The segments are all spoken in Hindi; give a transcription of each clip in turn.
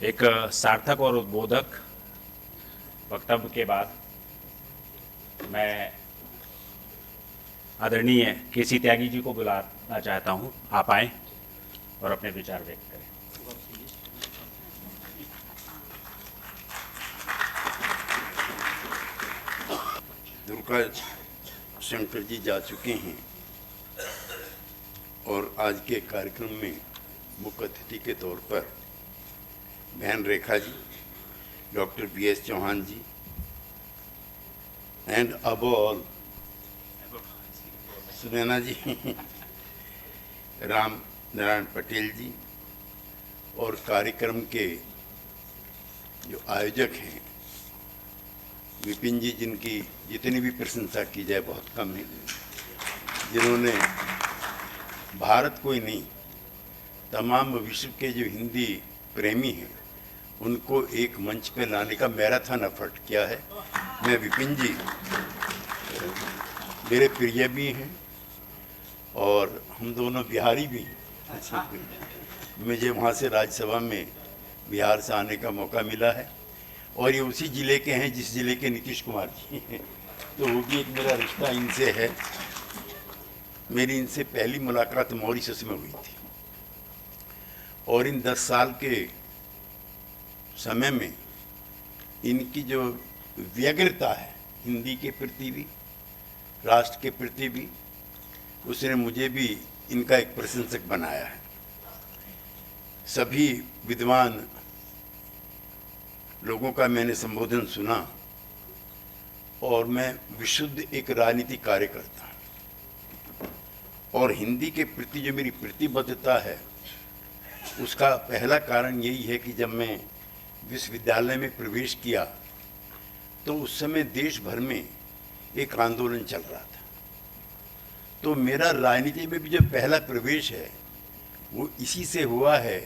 एक सार्थक और उद्बोधक वक्तव्य के बाद मैं आदरणीय केसी त्यागी जी को बुलाना चाहता हूं। आप आएं और अपने विचार व्यक्त करें। दुर्गा शंकर जी जा चुके हैं और आज के कार्यक्रम में मुख्य अतिथि के तौर पर बहन Rekha ji, doctor BS Chauhan ji and अब ऑल सुनैना जी, राम नारायण पटेल जी और कार्यक्रम के जो आयोजक हैं विपिन जी, जिनकी जितनी भी प्रशंसा की जाए बहुत कम है, जिन्होंने भारत को ही नहीं तमाम विश्व के जो हिंदी प्रेमी हैं उनको एक मंच पे लाने का मैराथन एफर्ट किया है। मैं विपिन जी मेरे प्रिय भी हैं और हम दोनों बिहारी भी हैं। मुझे वहाँ से राज्यसभा में बिहार से आने का मौका मिला है और ये उसी ज़िले के हैं जिस ज़िले के नीतीश कुमार जी हैं, तो वो भी एक मेरा रिश्ता इनसे है। मेरी इनसे पहली मुलाकात मॉरिशस में हुई थी और इन 10 साल के समय में इनकी जो व्यग्रता है हिंदी के प्रति भी, राष्ट्र के प्रति भी, उसने मुझे भी इनका एक प्रशंसक बनाया है। सभी विद्वान लोगों का मैंने संबोधन सुना और मैं विशुद्ध एक राजनीतिक कार्यकर्ता और हिंदी के प्रति जो मेरी प्रतिबद्धता है उसका पहला कारण यही है कि जब मैं विश्वविद्यालय में प्रवेश किया तो उस समय देश भर में एक आंदोलन चल रहा था। तो मेरा राजनीति में भी जो पहला प्रवेश है वो इसी से हुआ है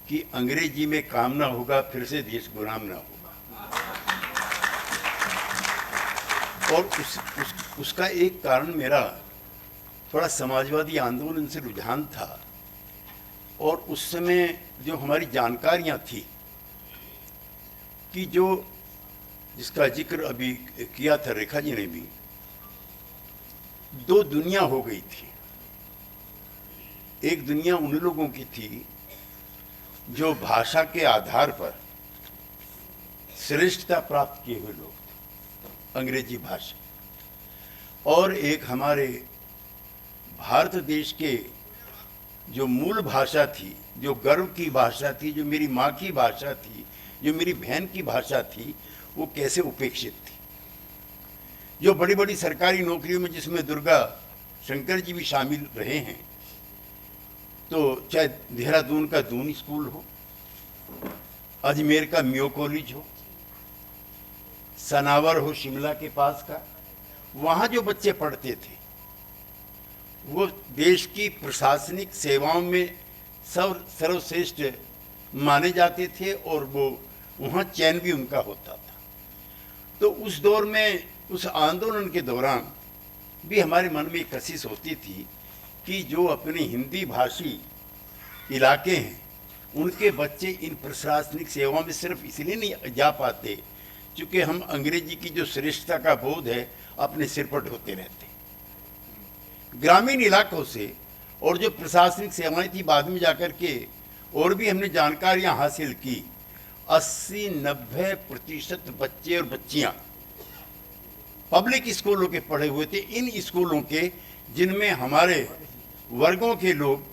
कि अंग्रेजी में काम ना होगा फिर से देश गुलाम ना होगा। और उसका एक कारण मेरा थोड़ा समाजवादी आंदोलन से रुझान था और उस समय जो हमारी जानकारियां थी कि जो जिसका जिक्र अभी किया था रेखा जी ने भी, दो दुनिया हो गई थी। एक दुनिया उन लोगों की थी जो भाषा के आधार पर श्रेष्ठता प्राप्त किए हुए लोग थे, अंग्रेजी भाषा, और एक हमारे भारत देश के जो मूल भाषा थी, जो गर्व की भाषा थी, जो मेरी माँ की भाषा थी, जो मेरी बहन की भाषा थी, वो कैसे उपेक्षित थी। जो बड़ी बड़ी सरकारी नौकरियों में जिसमें दुर्गा शंकर जी भी शामिल रहे हैं, तो चाहे देहरादून का दून स्कूल हो, अजमेर का मियो कॉलेज हो, सनावर हो शिमला के पास का, वहाँ जो बच्चे पढ़ते थे वो देश की प्रशासनिक सेवाओं में सर्वश्रेष्ठ माने जाते थे और वो वहाँ चयन भी उनका होता था। तो उस दौर में, उस आंदोलन के दौरान भी हमारे मन में एक कशिश होती थी कि जो अपने हिंदी भाषी इलाके हैं उनके बच्चे इन प्रशासनिक सेवाओं में सिर्फ इसलिए नहीं जा पाते क्योंकि हम अंग्रेजी की जो श्रेष्ठता का बोध है अपने सिर पर ढोते रहते। ग्रामीण इलाकों से और जो प्रशासनिक सेवाएं थी बाद में जाकर के और भी हमने जानकारियां हासिल की, 80-90% बच्चे और बच्चियां पब्लिक स्कूलों के पढ़े हुए थे, इन स्कूलों के जिनमें हमारे वर्गों के लोग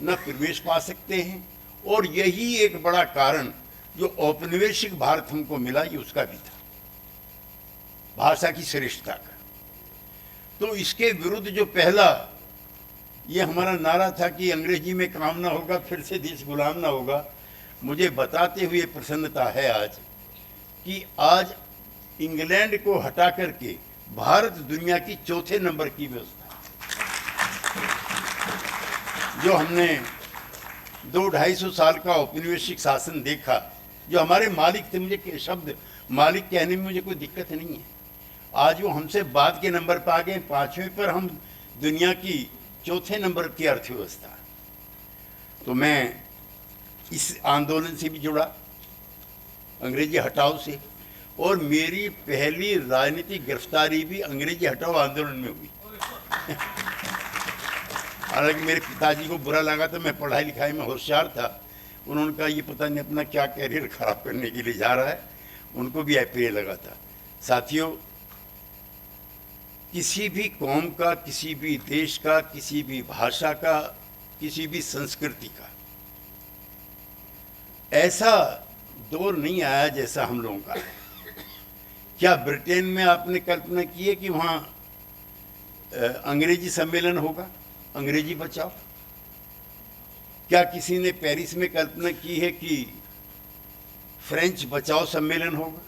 न प्रवेश पा सकते हैं। और यही एक बड़ा कारण जो औपनिवेशिक भारत हमको मिला ये उसका भी था, भाषा की श्रेष्ठता का। तो इसके विरुद्ध जो पहला ये हमारा नारा था कि अंग्रेजी में काम ना होगा फिर से देश गुलाम ना होगा, मुझे बताते हुए प्रसन्नता है आज कि आज इंग्लैंड को हटा करके भारत दुनिया की चौथे नंबर की व्यवस्था, जो हमने 200-250 साल का औपनिवेशिक शासन देखा, जो हमारे मालिक थे, मुझे शब्द मालिक कहने में मुझे कोई दिक्कत नहीं है, आज वो हमसे बाद के नंबर पर आ गए, 5वें पर, हम दुनिया की चौथे नंबर की अर्थव्यवस्था। तो मैं इस आंदोलन से भी जुड़ा अंग्रेजी हटाओ से, और मेरी पहली राजनीतिक गिरफ्तारी भी अंग्रेजी हटाओ आंदोलन में हुई। हालांकि मेरे पिताजी को बुरा लगा था, मैं पढ़ाई लिखाई में होशियार था। उन्होंने कहा ये पता नहीं अपना क्या कैरियर खराब करने के लिए जा रहा है, उनको भी अप्रिय लगा था। साथियों, किसी भी कौम का, किसी भी देश का, किसी भी भाषा का, किसी भी संस्कृति का ऐसा दौर नहीं आया जैसा हम लोगों का है। क्या ब्रिटेन में आपने कल्पना की है कि वहाँ अंग्रेजी सम्मेलन होगा, अंग्रेजी बचाओ? क्या किसी ने पेरिस में कल्पना की है कि फ्रेंच बचाओ सम्मेलन होगा?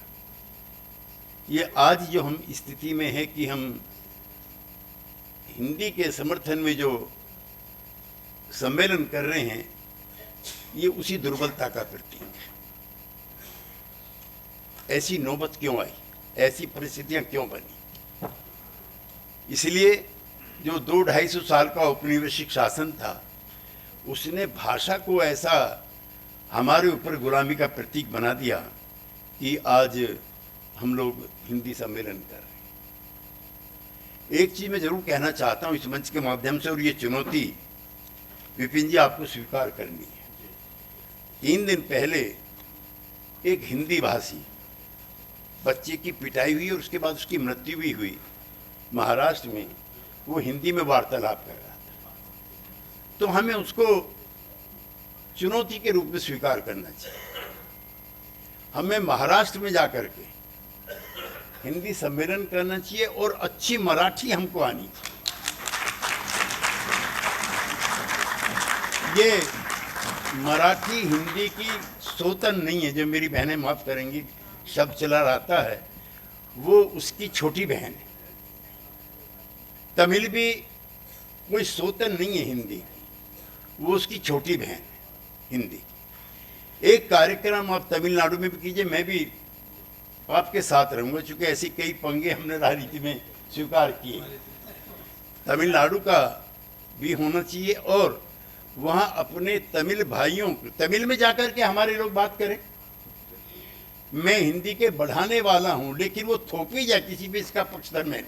ये आज जो हम स्थिति में है कि हम हिंदी के समर्थन में जो सम्मेलन कर रहे हैं, ये उसी दुर्बलता का प्रतीक है। ऐसी नौबत क्यों आई, ऐसी परिस्थितियां क्यों बनी? इसलिए जो 200-250 साल का औपनिवेशिक शासन था, उसने भाषा को ऐसा हमारे ऊपर गुलामी का प्रतीक बना दिया कि आज हम लोग हिंदी सम्मेलन कर रहे हैं। एक चीज मैं जरूर कहना चाहता हूं इस मंच के माध्यम से, और ये चुनौती विपिन जी आपको स्वीकार करनी है। 3 दिन पहले एक हिंदी भाषी बच्चे की पिटाई हुई और उसके बाद उसकी मृत्यु भी हुई महाराष्ट्र में। वो हिंदी में वार्तालाप कर रहा था, तो हमें उसको चुनौती के रूप में स्वीकार करना चाहिए। हमें महाराष्ट्र में जाकर के हिंदी सम्मेलन करना चाहिए और अच्छी मराठी हमको आनी चाहिए। ये मराठी हिंदी की सोतन नहीं है, जो मेरी बहनें माफ करेंगी शब्द चला रहता है, वो उसकी छोटी बहन है। तमिल भी कोई सोतन नहीं है हिंदी की, वो उसकी छोटी बहन है हिंदी की। एक कार्यक्रम आप तमिलनाडु में भी कीजिए, मैं भी आपके साथ रहूंगा, चूंकि ऐसी कई पंगे हमने राजनीति में स्वीकार किए। तमिलनाडु का भी होना चाहिए और वहाँ अपने तमिल भाइयों को तमिल में जाकर के हमारे लोग बात करें। मैं हिंदी के बढ़ाने वाला हूं, लेकिन वो थोपी जाए किसी भी इसका पक्षधर में।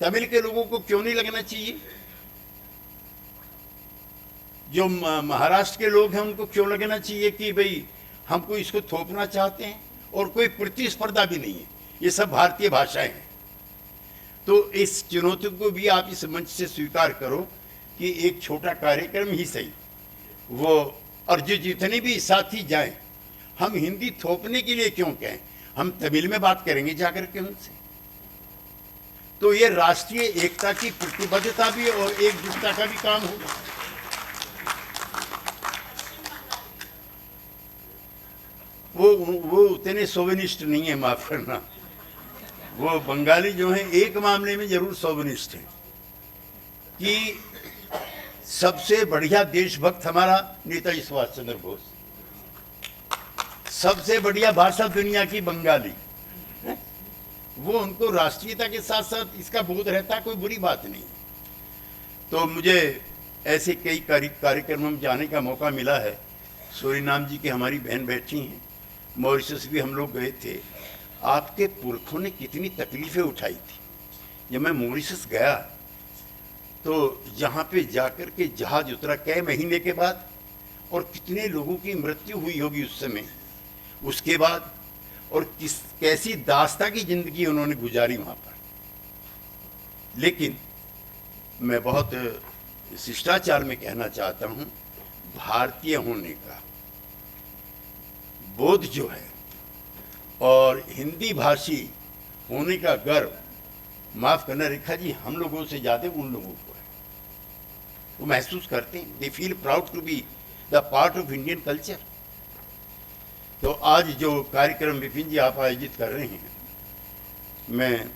तमिल के लोगों को क्यों नहीं लगना चाहिए? जो महाराष्ट्र के लोग हैं उनको क्यों लगना चाहिए कि भाई हमको इसको थोपना चाहते हैं? और कोई प्रतिस्पर्धा भी नहीं है, ये सब भारतीय भाषाएं हैं। तो इस चुनौती को भी आप इस मंच से स्वीकार करो कि एक छोटा कार्यक्रम ही सही वो, और जो जितने भी साथी जाएं, हम हिंदी थोपने के लिए क्यों कहें? हम तमिल में बात करेंगे जाकर के उनसे। तो ये राष्ट्रीय एकता की प्रतिबद्धता भी और एकजुटता का भी काम होगा। वो उतने सोविनिस्ट नहीं है, माफ करना। वो बंगाली जो हैं एक मामले में जरूर सोविनिस्ट हैं कि सबसे बढ़िया देशभक्त हमारा नेताजी सुभाष चंद्र बोस, सबसे बढ़िया भाषा दुनिया की बंगाली। वो उनको राष्ट्रीयता के साथ साथ इसका बोध रहता, कोई बुरी बात नहीं। तो मुझे ऐसे कई कार्यक्रमों में जाने का मौका मिला है। सूरीनाम जी की हमारी बहन बैठी हैं, मॉरिशस भी हम लोग गए थे। आपके पुरखों ने कितनी तकलीफें उठाई थी। जब मैं मॉरिशस गया तो यहाँ पे जाकर के जहाज उतरा कई महीने के बाद, और कितने लोगों की मृत्यु हुई होगी उस समय, उसके बाद, और कैसी दास्ता की जिंदगी उन्होंने गुजारी वहाँ पर। लेकिन मैं बहुत शिष्टाचार में कहना चाहता हूँ, भारतीय होने का बोध जो है और हिंदी भाषी होने का गर्व, माफ करना रेखा जी, हम लोगों से ज्यादा उन लोगों को है। वो महसूस करते हैं, they feel proud to be the part of Indian culture. तो आज जो कार्यक्रम विपिन जी आप आयोजित कर रहे हैं, मैं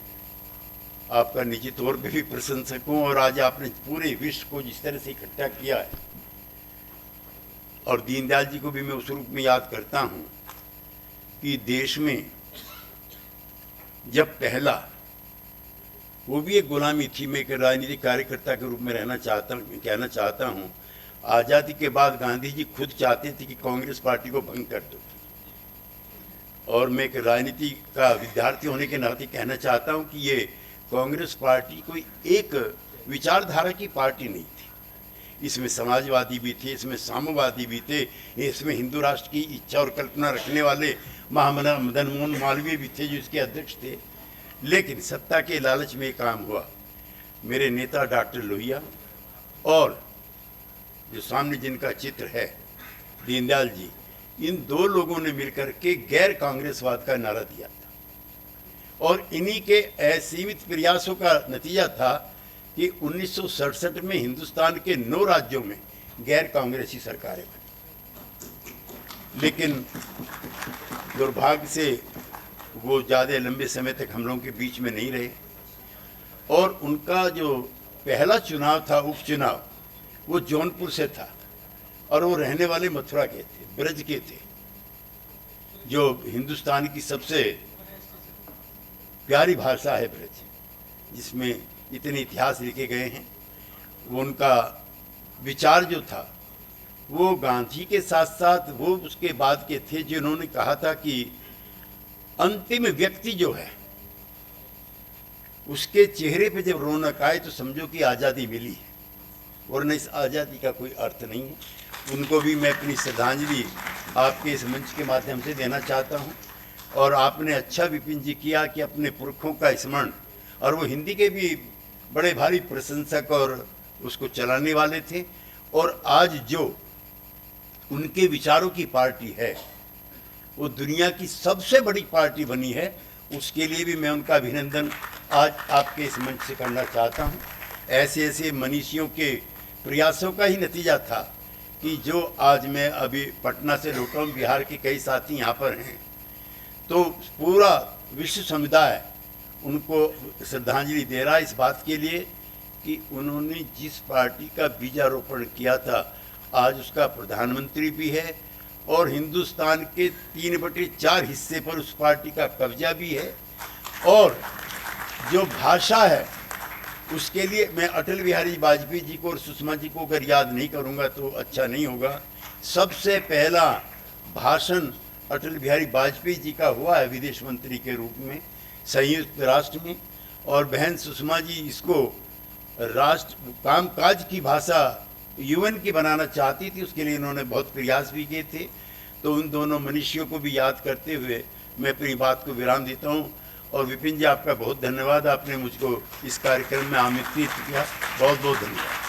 आपका निजी तौर पे भी प्रशंसक हूँ। और आज आपने पूरे विश्व को जिस तरह से इकट्ठा किया है, और दीनदयाल जी को भी मैं उस रूप में याद करता हूँ कि देश में जब पहला, वो भी एक गुलामी थी, मैं एक राजनीतिक कार्यकर्ता के रूप में कहना चाहता हूँ, आज़ादी के बाद गांधी जी खुद चाहते थे कि कांग्रेस पार्टी को भंग कर दो, और मैं एक राजनीति का विद्यार्थी होने के नाते कहना चाहता हूं कि ये कांग्रेस पार्टी कोई एक विचारधारा की पार्टी नहीं थी। इसमें समाजवादी भी थे, इसमें साम्यवादी भी थे, इसमें हिंदू राष्ट्र की इच्छा और कल्पना रखने वाले महामना मदन मोहन मालवीय भी थे जो इसके अध्यक्ष थे। लेकिन सत्ता के लालच में काम हुआ। मेरे नेता डॉक्टर लोहिया और जो सामने जिनका चित्र है दीनदयाल जी, इन दो लोगों ने मिलकर के गैर कांग्रेसवाद का नारा दिया था और इन्हीं के असीमित प्रयासों का नतीजा था कि 1967 में हिंदुस्तान के 9 राज्यों में गैर कांग्रेसी सरकारें बनी। लेकिन दुर्भाग्य से वो ज़्यादा लंबे समय तक हम लोगों के बीच में नहीं रहे और उनका जो पहला चुनाव था, उपचुनाव, वो जौनपुर से था और वो रहने वाले मथुरा के थे, ब्रज के थे, जो हिंदुस्तान की सबसे प्यारी भाषा है ब्रज, जिसमें इतने इतिहास लिखे गए हैं। वो उनका विचार जो था वो गांधी के साथ साथ वो उसके बाद के थे जिन्होंने कहा था कि अंतिम व्यक्ति जो है उसके चेहरे पे जब रौनक आए तो समझो कि आज़ादी मिली है, वरना इस आज़ादी का कोई अर्थ नहीं है। उनको भी मैं अपनी श्रद्धांजलि आपके इस मंच के माध्यम से देना चाहता हूं। और आपने अच्छा विपिन जी किया कि अपने पुरखों का स्मरण, और वो हिंदी के भी बड़े भारी प्रशंसक और उसको चलाने वाले थे। और आज जो उनके विचारों की पार्टी है वो दुनिया की सबसे बड़ी पार्टी बनी है, उसके लिए भी मैं उनका अभिनंदन आज आपके इस मंच से करना चाहता हूं। ऐसे ऐसे मनीषियों के प्रयासों का ही नतीजा था कि जो आज मैं अभी पटना से लौटा हूं, बिहार के कई साथी यहाँ पर हैं, तो पूरा विश्व समुदाय उनको श्रद्धांजलि दे रहा है इस बात के लिए कि उन्होंने जिस पार्टी का बीजारोपण किया था आज उसका प्रधानमंत्री भी है और हिंदुस्तान के 3/4 हिस्से पर उस पार्टी का कब्जा भी है। और जो भाषा है उसके लिए मैं अटल बिहारी वाजपेयी जी को और सुषमा जी को अगर याद नहीं करूंगा तो अच्छा नहीं होगा। सबसे पहला भाषण अटल बिहारी वाजपेयी जी का हुआ है विदेश मंत्री के रूप में संयुक्त राष्ट्र में, और बहन सुषमा जी इसको राष्ट्र कामकाज की भाषा यूएन की बनाना चाहती थी, उसके लिए इन्होंने बहुत प्रयास भी किए थे। तो उन दोनों मनुष्यों को भी याद करते हुए मैं अपनी बात को विराम देता हूँ। और विपिन जी, आपका बहुत धन्यवाद, आपने मुझको इस कार्यक्रम में आमंत्रित किया, बहुत बहुत धन्यवाद।